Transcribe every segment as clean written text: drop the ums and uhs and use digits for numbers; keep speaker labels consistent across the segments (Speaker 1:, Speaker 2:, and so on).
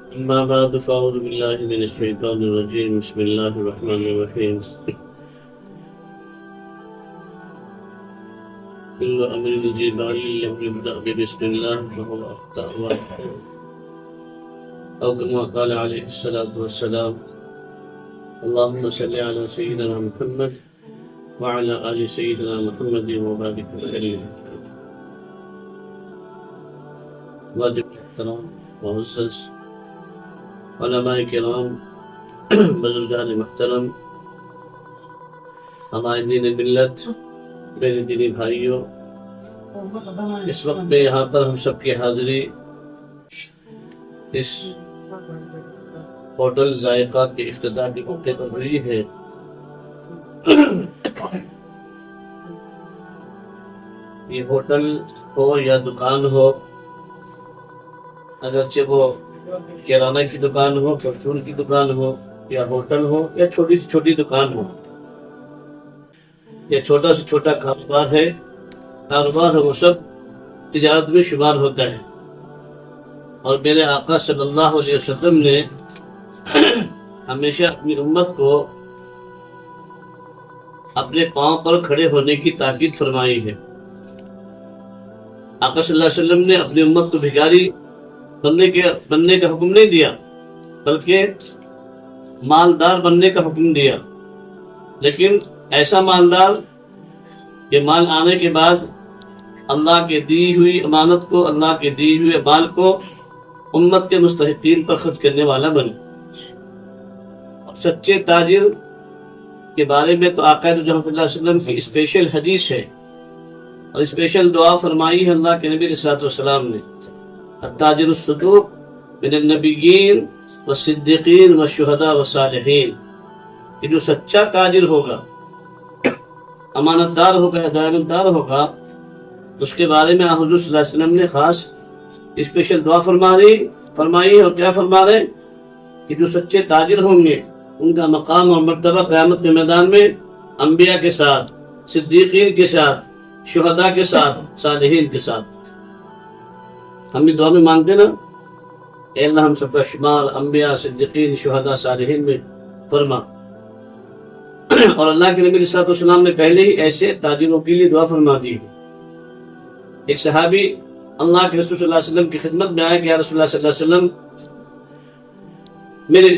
Speaker 1: أما بعد فأعوذ بالله من الشيطان الرجيم بسم الله الرحمن الرحيم كل أمر جبال لم يبدأ ببسم الله فهو أخطأ أو كما قال عليه الصلاة والسلام اللهم صل على سيدنا محمد وعلى آل سيدنا محمد وبارك وسلم. واجب احترام معزز علماء کرام، بزرگان محترم، ہمارے دین ملت، میرے دینی بھائیوں، اس وقت میں یہاں پر ہم سب کی حاضری اس ہوٹل ذائقہ کے افتتاح کے موقع پر ہوئی ہے. یہ ہوٹل ہو یا دکان ہو، اگرچہ وہ کرانہ کی دکان ہو، پرچون کی دکان ہو، یا ہوٹل ہو، یا چھوٹی سے چھوٹی دکان ہو، یا چھوٹا سے چھوٹا کاروبار ہے، کاروبار ہے، وہ سب تجارت میں شمار ہوتا ہے. اور میرے آقا صلی اللہ علیہ وسلم نے ہمیشہ اپنی امت کو اپنے پاؤں پر کھڑے ہونے کی تاکید فرمائی ہے. آقا صلی اللہ علیہ وسلم نے اپنی امت کو بھکاری بننے کا حکم نہیں دیا، بلکہ مالدار بننے کا حکم دیا. لیکن ایسا مالدار کہ مال آنے کے بعد اللہ کے دی ہوئی امانت کو، اللہ کے دی ہوئے مال کو امت کے مستحقین پر خرچ کرنے والا بنے. اور سچے تاجر کے بارے میں تو آقا رحمۃ اللہ علیہ وسلم کی اسپیشل حدیث ہے اور اسپیشل دعا فرمائی ہے اللہ کے نبی علیہ الصلوۃ والسلام نے: التاجر الصدوق من النبیین والصدیقین والشہداء والصالحین. کہ جو سچا تاجر ہوگا، امانت دار ہوگا، دیانت دار ہوگا، اس کے بارے میں حضور صلی اللہ علیہ وسلم نے خاص اسپیشل دعا فرمائی. اور کیا فرما رہے کہ جو سچے تاجر ہوں گے ان کا مقام اور مرتبہ قیامت کے میدان میں انبیاء کے ساتھ، صدیقین کے ساتھ، شہداء کے ساتھ، صالحین کے ساتھ. ہم بھی دعا میں مانگتے نا، اے اللہ ہم سب کا شمار انبیاء، صدیقین، شہداء، صالحین میں فرما. اور اللہ کے نبی صلی اللہ علیہ وسلم نے پہلے ہی ایسے تاجروں کے لیے دعا فرما دی ہے. ایک صحابی اللہ کے رسول صلی اللہ علیہ وسلم کی خدمت میں آیا کہ یا رسول اللہ صلی اللہ علیہ وسلم، میرے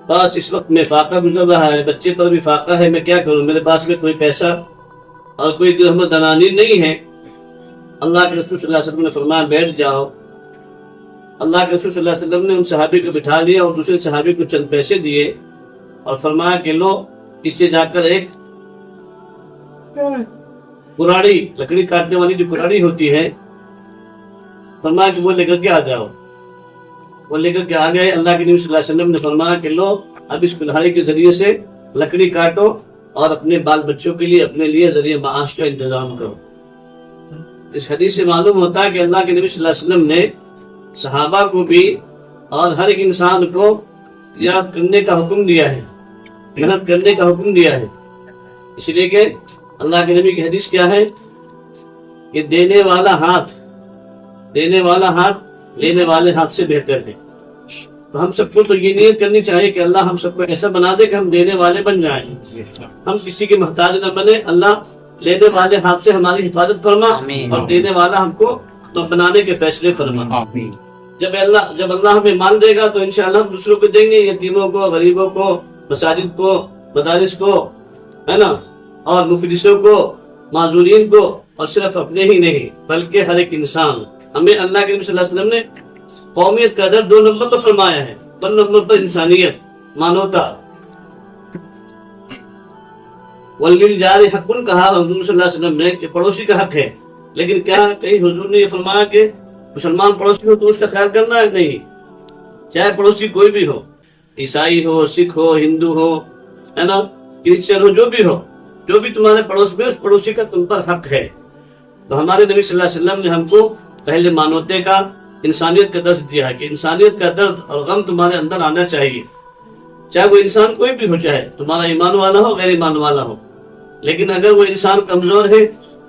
Speaker 1: پاس اس وقت میں فاقہ گزر رہا ہے، بچے پر بھی فاقہ ہے، میں کیا کروں؟ میرے پاس میں کوئی پیسہ اور کوئی درہم دنانیر نہیں ہے. اللہ کے رسول صلی اللہ علیہ وسلم نے فرمایا بیٹھ جاؤ. اللہ کے رسول صلی اللہ علیہ وسلم نے ان صحابی کو بٹھا لیا اور دوسرے صحابی کو چند پیسے دیے اور فرمایا کہ لو، اس سے جا کر ایک کراڑی، لکڑی کاٹنے والی جو کراڑی ہوتی ہے، فرمایا کہ وہ لے کر کے آ جاؤ. وہ لے کر کے آ گئے. اللہ کے نبی صلی اللہ علیہ وسلم نے فرمایا کہ لو، اب اس کلہاڑی کے ذریعے سے لکڑی کاٹو اور اپنے بال بچوں کے لیے، اپنے لیے ذریعہ معاش کا انتظام کرو. اس حدیث سے معلوم ہوتا ہے کہ اللہ کے نبی صلی اللہ علیہ وسلم نے صحابہ کو بھی اور ہر ایک انسان کو تجارت کرنے کا حکم دیا ہے، محنت کرنے کا حکم دیا ہے. اس لیے کہ اللہ کے نبی کی حدیث کیا ہے کہ دینے والا ہاتھ لینے والے ہاتھ سے بہتر ہے. تو ہم سب کو تو یہ نیت کرنی چاہیے کہ اللہ ہم سب کو ایسا بنا دے کہ ہم دینے والے بن جائیں، ہم کسی کے محتاج نہ بنے. اللہ لینے والے ہاتھ سے ہماری حفاظت فرما اور دینے والا ہم کو تو بنانے کے فیصلے فرما. جب اللہ ہمیں مال دے گا تو انشاءاللہ ہم دوسروں کو دیں گے، یتیموں کو، غریبوں کو، مساجد کو، مدارس کو، ہے نا، اور مفلسوں کو، معذورین کو، اور صرف اپنے ہی نہیں بلکہ ہر ایک انسان. ہمیں اللہ کے نبی صلی اللہ علیہ وسلم نے قومیت کا در 2 نمبر پر فرمایا ہے. 1 نمبر پر انسانیت، مانوتا. وَلِلْجَارِ حَقٌّ کہا حضور صلی اللہ علیہ وسلم نے کہ پڑوسی کا حق ہے. لیکن کیا کہیں حضور نے یہ فرمایا کہ مسلمان پڑوسی ہو تو اس کا خیال کرنا ہے؟ نہیں. چاہے پڑوسی کوئی بھی ہو، عیسائی ہو، سکھ ہو، ہندو ہو، ہے نا، کرسچن ہو، جو بھی ہو، جو بھی تمہارے پڑوس میں، اس پڑوسی کا تم پر حق ہے. تو ہمارے نبی صلی اللہ علیہ وسلم نے ہم کو پہلے مانوتے کا، انسانیت کا درس دیا ہے کہ انسانیت کا درد اور غم تمہارے اندر آنا چاہیے. چاہے وہ انسان کوئی بھی ہو، چاہے تمہارا ایمان والا ہو، غیر ایمان والا ہو. لیکن اگر وہ انسان کمزور ہے،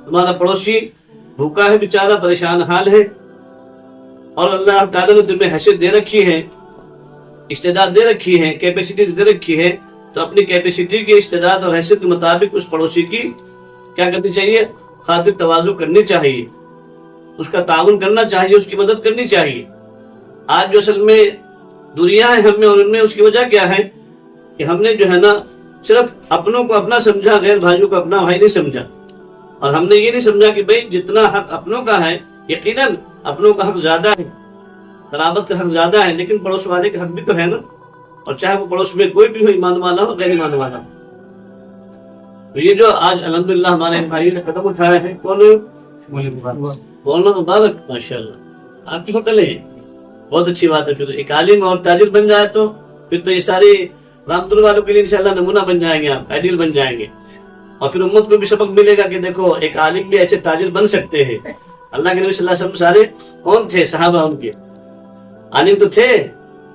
Speaker 1: تمہارا پڑوسی بھوکا ہے، بیچارہ پریشان حال ہے، اور اللہ تعالیٰ نے تمہیں حیثیت دے رکھی ہے، استعداد دے رکھی ہے, کیپیسٹی دے رکھی ہے, تو اپنی کیپیسٹی کی استعداد اور حیثیت کے مطابق اس پڑوسی کی کیا کرنی چاہیے, خاطر تواضع کرنی چاہیے, اس کا تعاون کرنا چاہیے, اس کی مدد کرنی چاہیے. آج جو اصل میں دنیا ہے ہم میں اور ان میں, اس کی وجہ کیا ہے کہ ہم نے جو ہے نا صرف اپنوں کو اپنا سمجھا, غیر بھائیوں کو اپنا بھائی نہیں سمجھا. اور ہم نے یہ نہیں سمجھا کہ بھئی جتنا حق اپنوں کا ہے یقیناً اپنوں کا حق زیادہ ہے, قرابت کا حق زیادہ ہے, لیکن پڑوس والے کا حق بھی تو ہے نا, اور چاہے وہ پڑوس میں کوئی بھی ہو, ایمان والا ہو غیر ایمان والا ہو. تو یہ جو آج الحمدللہ ہمارے بھائی نے قدم اٹھایا ہے, کون بولنا مبارک, ماشاءاللہ آپ کی ہوٹل ہے, بہت اچھی بات ہے. پھر ایک عالم اور تاجر بن جائے تو پھر تو یہ ساری رامپور والوں کے لیے انشاءاللہ نمونہ بن جائیں گے, آپ آئیڈیل بن جائیں گے. اور پھر امت کو بھی سبق ملے گا کہ دیکھو ایک عالم بھی ایسے تاجر بن سکتے ہیں. اللہ کے نبی صلی اللہ علیہ وسلم سارے کون تھے, صحابہ ان کے عالم تو تھے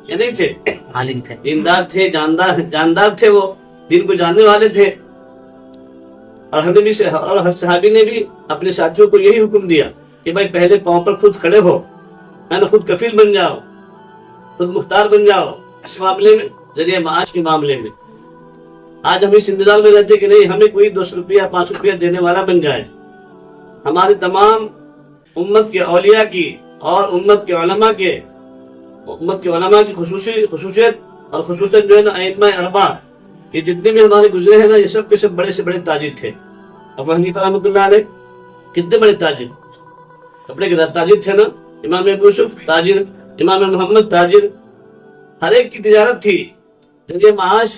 Speaker 1: یا نہیں تھے؟
Speaker 2: عالم تھے,
Speaker 1: دیندار تھے, جاندار تھے, وہ دین کو جاننے والے تھے. اور ہر صحابی نے بھی اپنے ساتھیوں کو یہی حکم دیا کہ بھائی پہلے پاؤں پر خود کھڑے ہو, ہے نا, خود کفیل بن جاؤ, خود مختار بن جاؤ اس معاملے میں, ذریعہ معاش کے معاملے میں. آج ہم اس انتظار میں رہتے کہ نہیں ہمیں کوئی 200 روپیہ 5 روپیہ دینے والا بن جائے. ہمارے تمام امت کے اولیاء کی اور امت کے علماء کی خصوصیت اور خصوصاً جو ہے نا ائمہ اربعہ, یہ جتنے بھی ہمارے گزرے ہیں نا, یہ سب کے سب بڑے سے بڑے تاجر تھے. ابو حنیفہ رحمۃ اللہ علیہ کتنے بڑے تاجر, کپڑے کے تاجر تھے نا. امام ابو یوسف تاجر, امام محمد تاجر, ہر ایک کی تجارت تھی, ذریعہ معاش.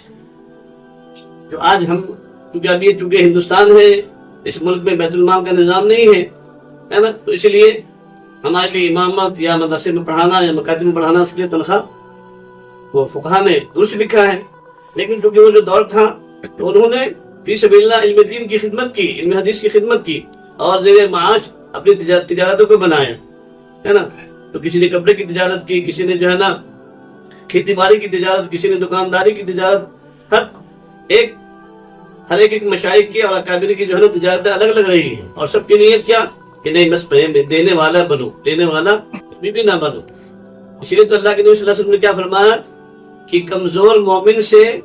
Speaker 1: جو آج ہم چونکہ ہندوستان ہے, اس ملک میں بیت المال کا نظام نہیں ہے نا, تو اس لیے ہمارے لیے امامت یا مدرسے میں پڑھانا یا مکاتب میں پڑھانا, اس کے لیے تنخواہ وہ فقہا نے درست لکھا ہے. لیکن چونکہ وہ جو دور تھا تو انہوں نے فی سبیل اللہ علم دین کی خدمت کی, علم حدیث کی خدمت کی, اور ذریعہ معاش اپنی تجارتوں کو بنایا, ہے نا. تو کسی نے کپڑے کی تجارت کی, کسی نے جو ہے نا کھیتی باڑی کی تجارت, کسی نے دکانداری کی تجارت. ہر ایک مشائخ کی اور اکابر کی جو ہے نا تجارتیں الگ الگ رہی ہیں, اور سب کی نیت کیا کہ نہیں بس دینے والا بنو, دینے والا کبھی بھی نہ بنو. اسی لیے تو اللہ کے نبی صلی اللہ علیہ وسلم نے کیا فرمایا کہ کمزور مومن سے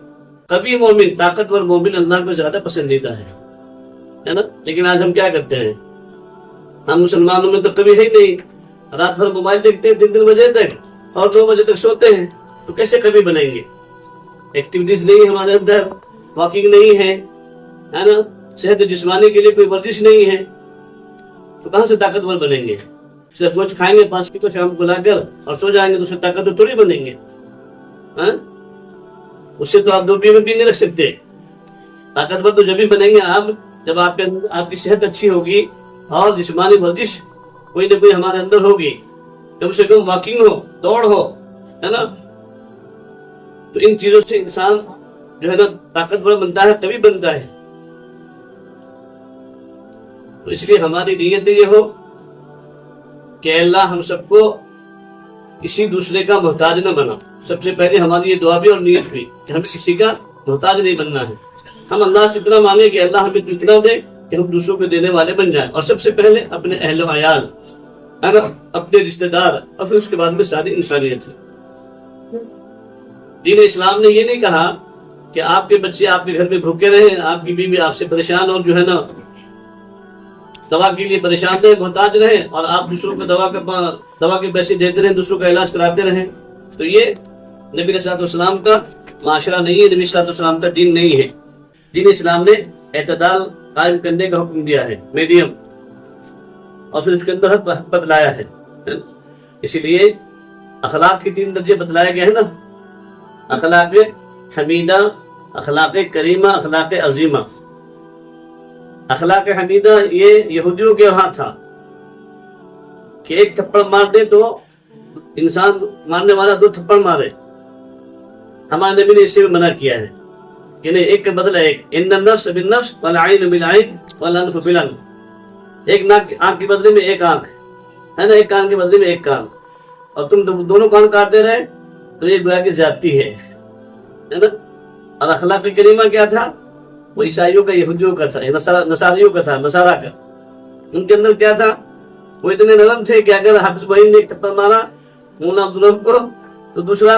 Speaker 1: قوی مومن, طاقتور مومن اللہ کو زیادہ پسندیدہ ہے نا. لیکن آج ہم کیا کرتے ہیں, ہم مسلمانوں میں تو کبھی ہے ہی نہیں, رات بھر موبائل دیکھتے ہیں 3 بجے تک اور 2 بجے تک سوتے ہیں. تو کیسے کبھی بنیں گے؟ ایکٹیویٹیز نہیں ہے ہمارے اندر, واکنگ نہیں ہے نا, صحت جسمانی کے لیے کوئی ورزش نہیں ہے, تو کہاں سے طاقتور بنیں گے؟ صرف گوشت کھائیں گے 5 کلو شام کو لا کر اور سو جائیں گے, تو اس سے طاقتور تھوڑی بنیں گے. اس سے تو آپ 2 پیے بھی نہیں رکھ سکتے. طاقتور تو جب ہی بنیں گے آپ جب آپ کی صحت اچھی ہوگی اور جسمانی ورزش کوئی نہ کوئی ہمارے اندر ہوگی, کم سے کم واکنگ ہو, دوڑ ہو, ہے نا. تو ان چیزوں سے انسان جو ہے نا طاقتور بنتا ہے, تبھی بنتا ہے. تو اس لیے ہماری نیت یہ ہو کہ اللہ ہم سب کو کسی دوسرے کا محتاج نہ بنا. سب سے پہلے ہماری یہ دعا بھی اور نیت بھی کہ ہم کسی کا محتاج نہیں بننا ہے. ہم اللہ سے اتنا مانگے کہ اللہ ہمیں اتنا دے کہ ہم دوسروں کو دینے والے بن جائیں, اور سب سے پہلے اپنے اہل و عیال, اپنے رشتہ دار, اور پھر اس کے بعد میں ساری انسانیت. دین اسلام نے یہ نہیں کہا کہ آپ کے بچے آپ کے گھر میں بھوکے رہیں, آپ کی بیوی آپ سے پریشان اور جو ہے نا دوا کے لیے پریشان رہے, محتاج رہے, اور آپ دوسروں کو دوا کے پیسے دیتے رہیں, دوسروں کا علاج کراتے رہیں. تو یہ نبی صلی اللہ علیہ وسلم کا معاشرہ نہیں ہے, نبی صلی اللہ علیہ وسلم کا دین نہیں ہے. دین اسلام نے اعتدال قائم کرنے کا حکم دیا ہے, میڈیم, اور پھر اس کے اندر حق بتلایا ہے. اسی لیے اخلاق کے 3 درجے بتلائے گئے ہیں نا, اخلاق حمیدہ, اخلاق کریمہ, اخلاق عظیمہ. اخلاق حمیدہ یہ یہودیوں کے وہاں تھا کہ ایک تھپڑ مار دے تو انسان مارنے والا 2 تھپڑ مارے. ہمارے نبی نے اس سے منع کیا ہے کہ نہیں, ایک کا بدلہ ایک, ان النفس بالنفس والعین بالعین والانف بالانف. ایک آنکھ کے بدلے میں ایک آنکھ, ہے نا, ایک کان کے بدلے میں ایک کان, اور تم دونوں کان کاٹتے رہے تو یہ گویا کی زیادتی ہے نا. اور اخلاق کریمہ کیا تھا, وہ عیسائیوں کا, یہودیوں کا تھا, نصاریوں کا تھا, نصارہ کا. ان کے اندر کیا تھا, وہ اتنے نرم تھے کہ اگر حافظ بہین نے ایک تھپڑ مارا مولانا عبدالرحم کو, تو دوسرا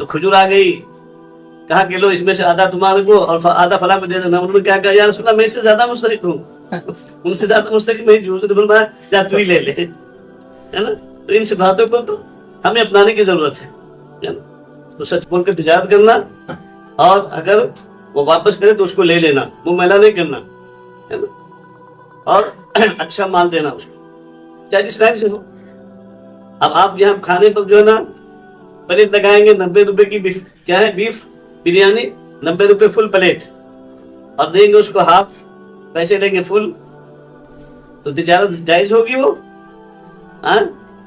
Speaker 1: تو کھجور آ گئی, کہا کہ لو اس میں سے آدھا تمہارے کو اور آدھا فلاں کو دے دینا. انہوں نے کیا کہا, یا رسول اللہ میں اس سے زیادہ مستحق ہوں, ان سے زیادہ مستحق میں جھوٹ. تو فرمایا جا تو ہی لے لے, ہے نا. تو ان سے باتوں کو تو ہمیں اپنانے کی ضرورت ہے نا. تو سچ بول کے تجارت کرنا, اور اگر وہ واپس کرے تو اس کو لے لینا, وہ میلا نہیں کرنا, ہے نا. اور اچھا مال دینا اس کو, چاہے جس رینک سے ہو. اب آپ یہاں کھانے پر جو ہے نا پلیٹ لگائیں گے 90 روپے کی, کیا ہے, بیف بریانی 90 روپے فل پلیٹ, اور دیں گے اس کو ہاف, پیسے لیں گے فل. تو تجارت جائز ہوگی وہ؟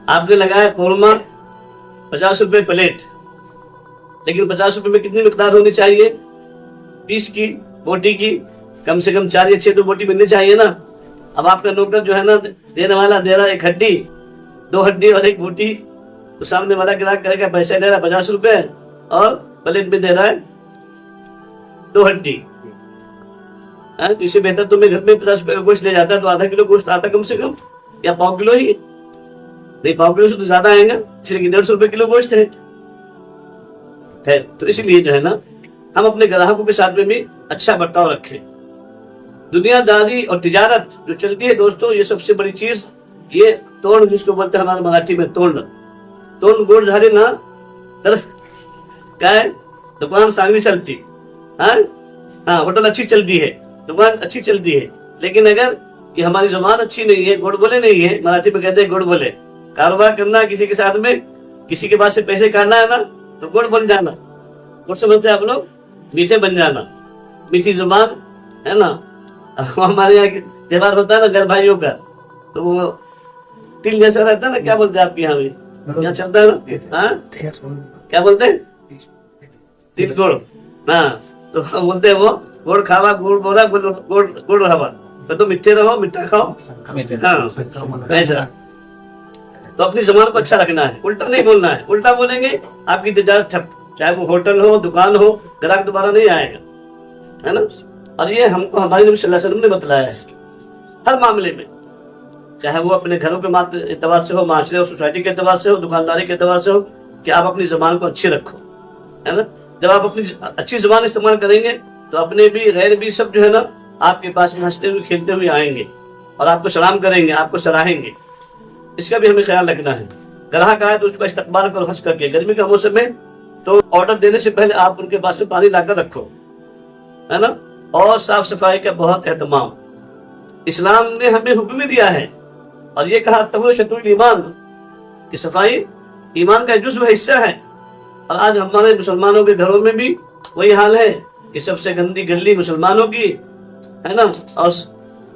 Speaker 1: آپ نے لگایا قورمہ 50 روپے پلیٹ, لیکن 50 روپے میں کتنی مقدار ہونی چاہیے پیس کی, بوٹی کی, کم سے کم 4 یا 6 تو بوٹی ملنی چاہیے نا. اب آپ کا نوکر جو ہے نا دینے والا دے رہا 1 ہڈی, 2 ہڈی اور 1 بوٹی, تو سامنے والا گراہک کرے گا پیسہ لے رہا 50 روپے اور پلیٹ میں دے رہا ہے 2 ہڈی. تو اس سے بہتر تو میں گھر میں 50 روپے کا گوشت لے جاتا تو آدھا کلو گوشت آتا کم سے کم, یا پاؤ کلو ہی, نہیں پاؤ کلو سے تو زیادہ آئے گا, اس لیے 150 روپے کلو گوشت ہے. تو اسی لیے جو ہے نا ہم اپنے گراہکوں کے ساتھ میں بھی اچھا برتاؤ رکھیں. دنیا داری اور تجارت جو چلتی ہے دوستوں, یہ سب سے بڑی چیز یہ توڑ, جس کو بولتے ہیں ہمارے مراٹھی میں توڑ گوڑ جھاڑے نا کیا ہے, دکان سانگنی چلتی, ہاں ہوٹل اچھی چلتی ہے, دکان اچھی چلتی ہے, لیکن اگر یہ ہماری زبان اچھی نہیں ہے, گوڑ بولے نہیں ہے, مراٹھی میں کہتے ہیں گوڑ بولے, کاروبار کرنا ہے کسی کے ساتھ میں, کسی کے پاس سے پیسے کاٹنا ہے نا تو گوڑ بن جانا, گوڑ سمجھتے ہیں آپ لوگ, میٹھے بن جانا, میٹھی زبان, ہے نا. ہمارے یہاں تہوار ہوتا ہے نا گھر بھائیوں کا, تو وہ تل جیسا رہتا ہے نا, کیا بولتے ہیں آپ کے یہاں بھی, یہاں چلتا ہے نا, کیا بولتے ہیں, تل گوڑ, ہاں. تو بولتے ہیں وہ گوڑ کھاوا گوڑ بولا گوڑ رہا, تو میٹھے رہو, میٹھا کھاؤ, ہاں ایسا. تو اپنی زبان کو اچھا رکھنا ہے, الٹا نہیں بولنا ہے. الٹا بولیں گے آپ کی تجارت ٹھپ, چاہے وہ ہوٹل ہو, دکان ہو, گراہک دوبارہ نہیں آئے گا, ہے نا. اور یہ ہم کو ہمارے نبی صلی اللہ علیہ وسلم نے بتلایا ہے ہر معاملے میں, چاہے وہ اپنے گھروں کے اعتبار سے ہو, معاشرے اور سوسائٹی کے اعتبار سے ہو, دکانداری کے اعتبار سے ہو, کہ آپ اپنی زبان کو اچھی رکھو, ہے نا. جب آپ اپنی اچھی زبان استعمال کریں گے تو اپنے بھی غیر بھی سب جو ہے نا آپ کے پاس میں ہنستے ہوئے کھیلتے ہوئے آئیں گے, اور آپ کو سلام کریں گے, آپ کو سراہیں گے. اس کا بھی ہمیں خیال رکھنا ہے. گراہک آئے تو اس کا استقبال کرو ہنس کر کے. گرمی کا موسم ہے تو آرڈر دینے سے پہلے آپ ان کے پاس میں پانی لا کر رکھو, ہے نا. اور صاف صفائی کا بہت اہتمام, اسلام نے ہمیں حکم دیا ہے, اور یہ کہا تہور شطر ایمان, کہ صفائی ایمان کا جزو حصہ ہے. اور آج ہمارے مسلمانوں کے گھروں میں بھی وہی حال ہے کہ سب سے گندی گلی مسلمانوں کی, ہے نا, اور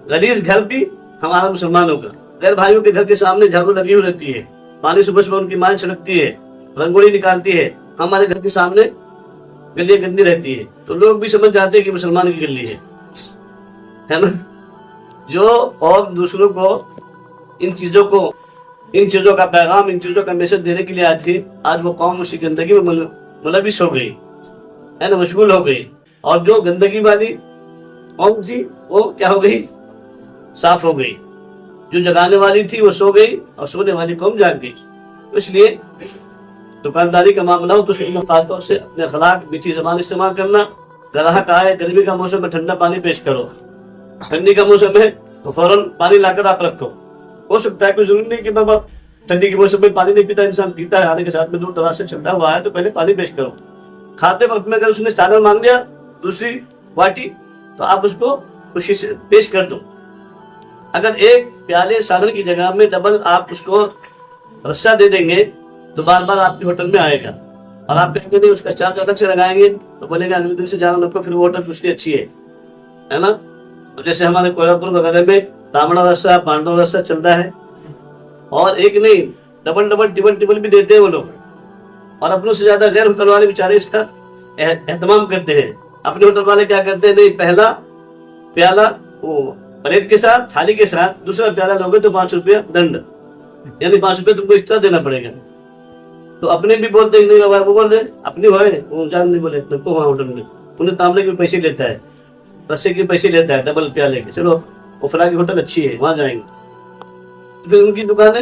Speaker 1: غلیظ گھر بھی ہمارا مسلمانوں کا. غیر بھائیوں کے گھر کے سامنے جھاڑو لگی ہوئی رہتی ہے, پانی صبح صبح ان کی مائیں چھڑکتی ہے, رنگولی نکالتی ہے, ہمارے گھر کے سامنے گلیاں گندی رہتی ہے, تو لوگ بھی سمجھ جاتے ہیں کہ مسلمان کی گلی ہے نا. جو اور دوسروں کو ان چیزوں کا پیغام, ان چیزوں کا میسج دینے کے لیے آئی تھی, آج وہ قوم اسی گندگی میں ملوث ہو گئی, ہے نا, مشغول ہو گئی. اور جو گندگی والی قوم تھی وہ کیا ہو گئی, صاف ہو گئی. جو جگانے والی تھی وہ سو گئی, اور سونے والی قوم جاگ گئی. اس لیے دکانداری کا معاملہ ہو تو خاص طور سے اپنے اخلاق, میٹھی زبان استعمال کرنا. گراہک آئے, گرمی کا موسم میں ٹھنڈا پانی پیش کرو, ٹھنڈی کا موسم ہے تو فوراً پانی لا کر آپ رکھو. ہو سکتا ہے کوئی ضروری نہیں کہ بابا ٹھنڈی کے موسم میں پانی نہیں پیتا, انسان پیتا ہے, آنے کے ساتھ میں دور دراز سے چلتا ہوا ہے, تو پہلے پانی پیش کرو. کھاتے وقت میں اگر اس نے چادر مانگ لیا دوسری واٹی, تو آپ اس کو خوشی سے پیش کر دو. اگر ایک پیالے سالن کی جگہ میں ڈبل آپ اس کو رسہ دے دیں گے تو بار بار آپ کے ہوٹل میں آئے گا, اور آپ کہیں گے نہیں اس کا چارج الگ سے لگائیں گے, تو بولے گا اگلے دن سے جانا رکھو, پھر وہ ہوٹل اس کی اچھی ہے نا. جیسے ہمارے کولاپور وغیرہ میں تامڑا رسہ, پانڈو رسہ چلتا ہے, اور ایک نہیں ڈبل بھی دیتے ہیں وہ لوگ. اور اپنوں سے زیادہ غیر ہوٹل والے بیچارے اس کا اہتمام کرتے ہیں. اپنے ہوٹل والے کیا کرتے ہیں, نہیں پہلا پیالہ وہ پلیٹ کے ساتھ, تھالی کے ساتھ, دوسرا پیالہ لوگے تو 5 روپیہ دنڈ, یعنی 5 روپیہ تم کو ایکسٹرا دینا پڑے گا. تو اپنے بھی بولتے ہیں, نہیں بابا وہ بول دے اپنی ہوئے, وہ جان نہیں بولے میں کو وہاں ہوٹل میں انہیں تاملے کے پیسے لیتا ہے, رسے کے پیسے لیتا ہے, ڈبل پیالے کے, چلو وہ فلاں کی ہوٹل اچھی ہے وہاں جائیں گے. پھر ان کی دکانیں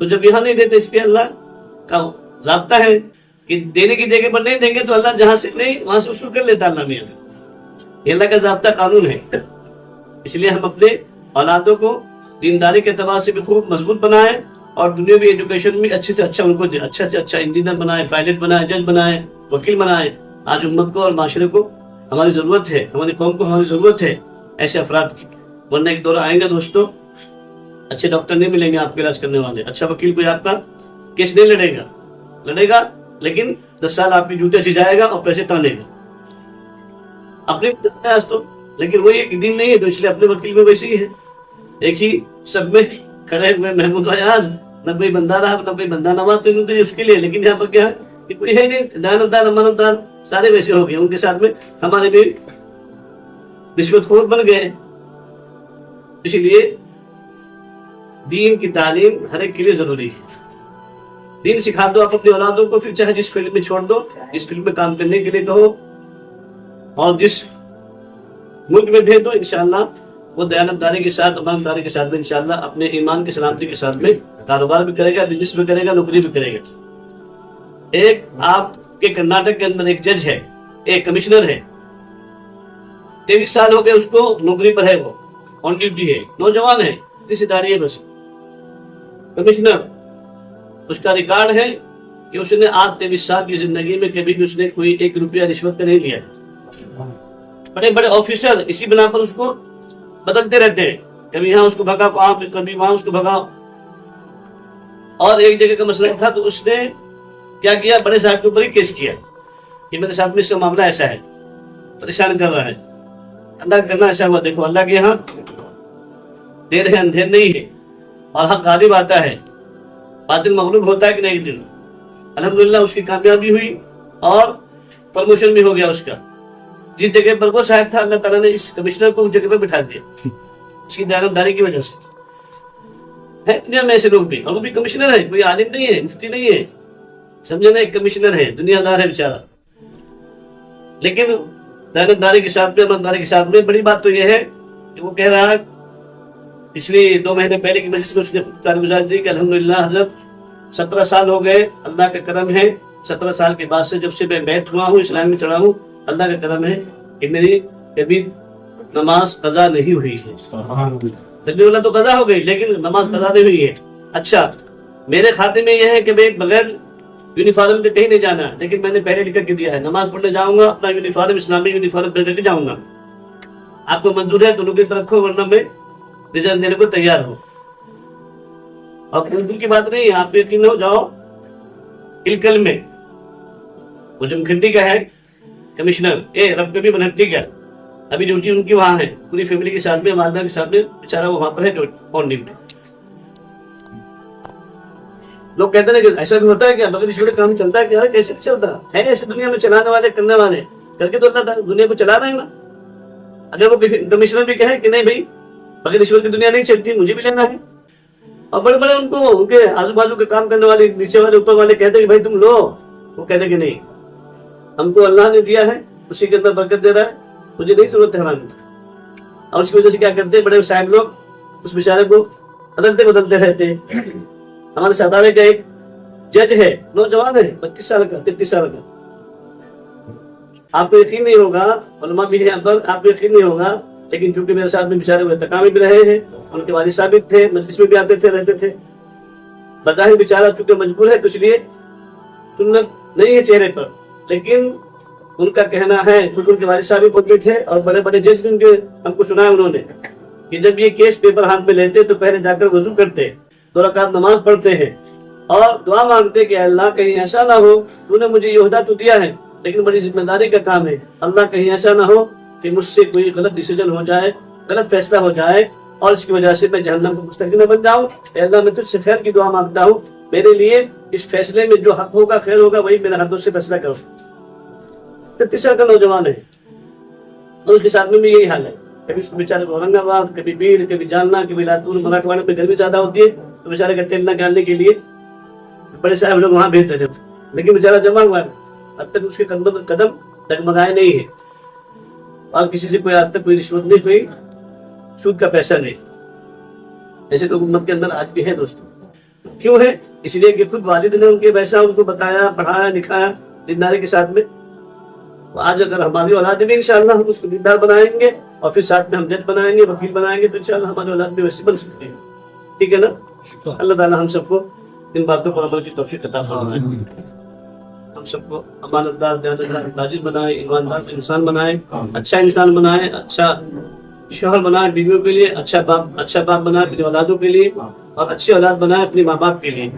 Speaker 1: تو جب یہاں نہیں دیتے اس لیے اللہ کا ضابطہ ہے کہ دینے کی جگہ پر نہیں دیں گے تو اللہ جہاں سے نہیں وہاں سے وصول کر لیتا اللہ میاں. یہ اللہ کا ضابطہ قانون ہے. اس لیے ہم اپنے اولادوں کو دینداری کے اعتبار سے بھی خوب مضبوط بنائیں اور دنیاوی ایجوکیشن میں اچھے سے اچھا ان کو دے, اچھا سے اچھا انجینئر بنائیں, پائلٹ بنائیں, جج بنائیں, وکیل بنائیں. آج امت کو اور معاشرے کو ہماری ضرورت ہے, ہماری قوم کو ہماری ضرورت ہے ایسے افراد کی. ورنہ ایک دور آئیں گا دوستوں, اچھے ڈاکٹر نہیں ملیں گے آپ کے علاج کرنے والے, اچھا وکیل کوئی آپ کا کیس نہیں لڑے گا لیکن 10 سال آپ کی ڈیوٹی اچھی جائے گا اور پیسے ٹالے گا. اپنے تو لیکن وہ ایک دن نہیں ہے تو اس لیے اپنے وکیل میں ویسے ہی ہے. ایک ہی سب میں کھڑے ہوئے محمود ایاز, نہ کوئی بندہ رہا نہ کوئی بندہ نواز تو اس کے لیے. لیکن یہاں پر کیا ہے کہ کوئی ہے نہیں, دیانتدار امانتدار سارے ویسے ہو گئے. ان کے ساتھ میں ہمارے بھی رشوت خور بن گئے. اسی لیے دین کی تعلیم ہر ایک کے لیے ضروری ہے. دین سکھا دو آپ اپنی اولادوں کو, پھر چاہے جس فیلڈ میں چھوڑ دو, جس فیلڈ میں کام کرنے کے لیے کہو اور جس ملک میں بھیج دو, انشاءاللہ وہ دیانتداری کے ساتھ, امانتداری کے ساتھ میں انشاءاللہ اپنے ایمان کی سلامتی کے ساتھ میں کاروبار بھی کرے گا, بزنس بھی کرے گا, نوکری بھی کرے گا. ایک آپ کے کرناٹک کے اندر ایک جج ہے, ایک کمشنر ہے, 23 سال ہو گئے اس کو نوکری پر ہے, وہ آن ڈیوٹی ہے, نوجوان ہے, اسی داڑھی ہے بس, کمشنر. اس کا ریکارڈ ہے کہ اس نے آج 23 سال کی زندگی میں کبھی بھی اس نے کوئی 1 روپیہ رشوت کا نہیں لیا. بڑے بڑے آفیسر اسی بنا پر اس کو بدلتے رہتے ہیں, کبھی یہاں اس کو بھگاؤ, کبھی وہاں اس کو بھگاؤ. اور ایک جگہ کا مسئلہ تھا تو اس نے کیا کیا, بڑے صاحب کے اوپر ہی کیس کیا کہ میرے ساتھ میں اس کا معاملہ ایسا ہے, پریشان کر رہا ہے. اللہ کرنا ایسا ہوا. دیکھو اللہ کے یہاں دیر ہے اندھیر نہیں ہے, اور حق غالب آتا ہے, باطل مغلوب ہوتا ہے کہ نہیں. دن الحمدللہ اس کی کامیابی ہوئی اور پروموشن بھی ہو گیا اس کا. جس جگہ پر وہ صاحب تھا اللہ تعالیٰ نے اس کمشنر کو اس جگہ پہ بٹھا دیا اس کی دیانتداری کی وجہ سے. ہے دنیا میں ایسے لوگ بھی, اور وہ بھی کمشنر ہے, کوئی عالم نہیں ہے, مفتی نہیں ہے, سمجھے نا, ایک کمشنر ہے, دنیا دار ہے بیچارہ. لیکن دیانتداری کے ساتھ میں, امانتداری کے ساتھ میں بڑی بات تو یہ ہے کہ وہ کہہ رہا ہے پچھلی 2 مہینے پہلے کی مجلس میں اس نے خود کارگزاری دی کہ الحمدللہ حضرت 17 سال ہو گئے, اللہ کا کرم ہے. 17 سال کے بعد سے جب سے میں بیعت ہوا ہوں, اسلام میں چڑھا ہوں, اللہ کا کرم ہے کہ میری کبھی نماز قضا نہیں ہوئی ہے. تکبیر اللہ تو قضا ہو گئی لیکن نماز قضا نہیں ہوئی ہے. اچھا میرے خاتے میں یہ ہے کہ میں بغیر یونیفارم کے کہیں نہیں جانا, لیکن میں نے پہلے لکھ کے دیا ہے نماز پڑھنے جاؤں گا اپنا یونیفارم, اسلامی یونیفارم پہن کے جاؤں گا. آپ کو منظور ہے تو نوکری پر رکھو, ورنہ میں رزلٹ دینے کو تیار ہو. اور اردو کی بات نہیں ہے, آپ یقین ہو جاؤ الکل میں وہ جو کھنڈی کا ہے کمشنر, رب کبھی بنہٹی کا, ابھی ڈیوٹی ان کی وہاں ہے, پوری فیملی کے ساتھ میں, والدہ کے ساتھ میں, بیچارہ وہ وہاں پر ہے آن ڈیوٹی. لوگ کہتے ہیں کہ ایسا بھی ہوتا ہے کہ بغیر اس کام چلتا ہے, کہ کیسے چلتا ہے, ایسے دنیا میں چلانے والے, کرنے والے کر کے تو اللہ دنیا کو چلا رہے ہیں نا. اگر وہ کمشنر بھی کہے کہ نہیں بھائی بغیر رشوت کی دنیا نہیں چلتی, مجھے بھی لینا ہے, اور بڑے بڑے ان کو ان کے آزو بازو کے کام کرنے والے, نیچے والے اوپر والے کہتے ہیں کہ بھائی تم لو, وہ کہتے ہیں کہ نہیں, ہم کو اللہ نے دیا ہے, اسی کے اندر برکت دے رہا ہے, مجھے نہیں ضرورت ہے حرام کی. اور اس کی وجہ سے کیا کرتے ہیں بڑے صاحب لوگ اس بیچارے کو بدلتے رہتے ہیں. ہمارے ساتارے کا ایک جج ہے, نوجوان ہے, 32 سال کا, 33 سال کا. آپ کو یقین نہیں ہوگا, علماء بھی یہاں پر, آپ کو یقین نہیں ہوگا, لیکن چونکہ میرے ساتھ میں بیچارے ہوئے تکامی بھی رہے ہیں, ان کے والد صاحب بھی تھے, مجلس میں بھی آتے تھے, رہتے تھے. بظاہر بیچارہ چونکہ مجبور ہے تو اس لیے سنت نہیں ہے چہرے پر, لیکن ان کا کہنا ہے, کیونکہ ان کے والد صاحب بھی بولتے تھے اور بڑے بڑے جج بھی ان کے ہم کو سنا ہے انہوں نے, کہ جب یہ کیس پیپر ہاتھ میں لیتے تو پہلے جا کر وضو کرتے, 2 رکعت نماز پڑھتے ہیں اور دعا مانگتے کہ اللہ کہیں ایسا نہ ہو, تو نے مجھے یہ عہدہ تو دیا ہے لیکن بڑی ذمہ داری کا کام ہے, اللہ کہیں ایسا نہ ہو کہ مجھ سے کوئی غلط ڈیسیجن ہو جائے, غلط فیصلہ ہو جائے اور اس کی وجہ سے میں جہنم کو مستحق نہ بن جاؤں. اے اللہ میں تجھ سے خیر کی دعا مانگتا ہوں, میرے لیے اس فیصلے میں جو حق ہوگا, خیر ہوگا, وہی میرے ہاتھوں سے فیصلہ کرو. 33 سال کا نوجوان ہے اور اس کے ساتھ میں بھی یہی حال ہے. کبھی اس بیچارے کو اورنگ آباد, کبھی بیر, کبھی جالنا, کبھی لاتور, مراٹھواڑے میں گرمی زیادہ ہوتی ہے تو بیچارے کا تیل نکالنے کے لیے بڑے صاحب لوگ وہاں بھیج دیتے, لیکن بیچارہ جمع ہوا ہے, اب تک اس کے قدم ڈگمگائے نہیں ہے, اور کسی سے کوئی آج تک کوئی رشوت نہیں, کوئی سود کا پیسہ نہیں. ایسے تو امت کے اندر آج بھی ہے دوستوں. کیوں ہے؟ اس لیے کہ خود والد نے ان کے ویسا ان کو بتایا، پڑھایا، لکھایا دینداری کے ساتھ میں. آج اگر ہماری اولاد بھی انشاءاللہ ہم اس کو دیندار بنائیں گے اور پھر ساتھ میں ہم جج بنائیں گے، وکیل بنائیں گے، تو انشاءاللہ ہماری اولاد بھی ویسی بن سکتی ہے. ٹھیک ہے نا؟ اللہ تعالیٰ ہم سب کو ان باتوں پر عمل کی توفیق عطا فرمائے. ہم سب کو امانت دار، دیانتدار، تاجر بنائے، ایماندار انسان بنائے، اچھا انسان بنائے، اچھا شوہر بنائے بیویوں کے لیے، اچھا باپ بنائے اپنی اولادوں کے لیے، اور اچھی اولاد بنائے اپنے ماں باپ کے لیے.